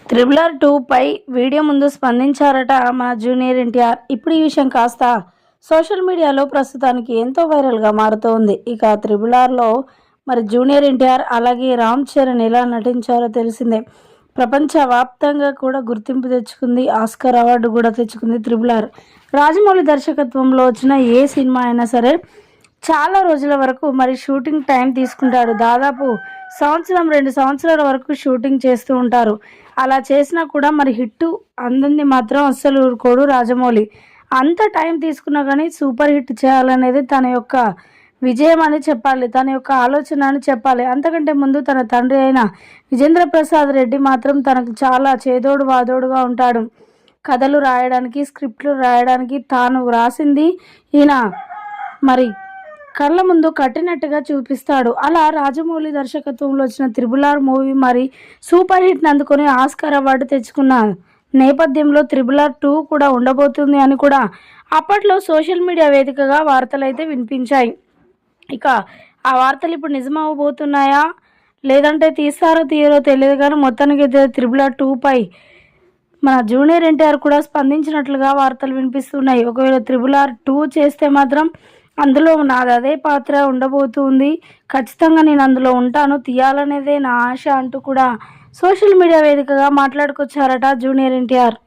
Triple R 2 పై video ముందు స్పందించారట మన junior NTR. ఇప్పుడు ఈ విషయం కాస్త సోషల్ మీడియాలో ప్రస్తుతానికి ఎంతో వైరల్గా మారుతోంది. ఇక త్రిబుల్ ఆర్లో మరి జూనియర్ ఎన్టీఆర్ అలాగే రామ్ చరణ్ ఎలా నటించారో తెలిసిందే. ప్రపంచవ్యాప్తంగా కూడా గుర్తింపు తెచ్చుకుంది, ఆస్కార్ అవార్డు కూడా తెచ్చుకుంది త్రిబుల్ ఆర్. రాజమౌళి దర్శకత్వంలో వచ్చిన ఏ సినిమా అయినా సరే చాలా రోజుల వరకు మరి షూటింగ్ టైం తీసుకుంటాడు. దాదాపు సంవత్సరం 2 సంవత్సరాల వరకు షూటింగ్ చేస్తూ ఉంటారు. అలా చేసినా కూడా మరి హిట్ అందింది మాత్రం అస్సలు ఊరుకోడు రాజమౌళి. అంత టైం తీసుకున్నా కానీ సూపర్ హిట్ చేయాలనేది తన యొక్క విజయం అని చెప్పాలి, తన యొక్క ఆలోచన అని చెప్పాలి. అంతకంటే ముందు తన తండ్రి అయిన విజేంద్ర ప్రసాద్ రెడ్డి మాత్రం తనకు చాలా చేదోడు వాదోడుగా ఉంటాడు. కథలు రాయడానికి, స్క్రిప్ట్లు రాయడానికి తాను రాసింది ఈయన మరి కళ్ళ ముందు కట్టినట్టుగా చూపిస్తాడు. అలా రాజమౌళి దర్శకత్వంలో వచ్చిన త్రిబుల్ ఆర్ మూవీ మరి సూపర్ హిట్ని అందుకొని ఆస్కార్ అవార్డు తెచ్చుకున్న నేపథ్యంలో త్రిబుల్ ఆర్ 2 కూడా ఉండబోతుంది అని కూడా అప్పట్లో సోషల్ మీడియా వేదికగా వార్తలు అయితే వినిపించాయి. ఇక ఆ వార్తలు ఇప్పుడు నిజమవబోతున్నాయా లేదంటే తీస్తారో తీయరో తెలియదు, కానీ మొత్తానికి అయితే త్రిబుల్ ఆర్ 2 పై మన జూనియర్ ఎన్టీఆర్ కూడా స్పందించినట్లుగా వార్తలు వినిపిస్తున్నాయి. ఒకవేళ త్రిబుల్ ఆర్ 2 చేస్తే మాత్రం అందులో నాది అదే పాత్ర ఉండబోతుంది, ఖచ్చితంగా నేను అందులో ఉంటాను, తీయాలనేదే నా ఆశ అంటూ కూడా సోషల్ మీడియా వేదికగా మాట్లాడుకొచ్చారట జూనియర్ ఎన్టీఆర్.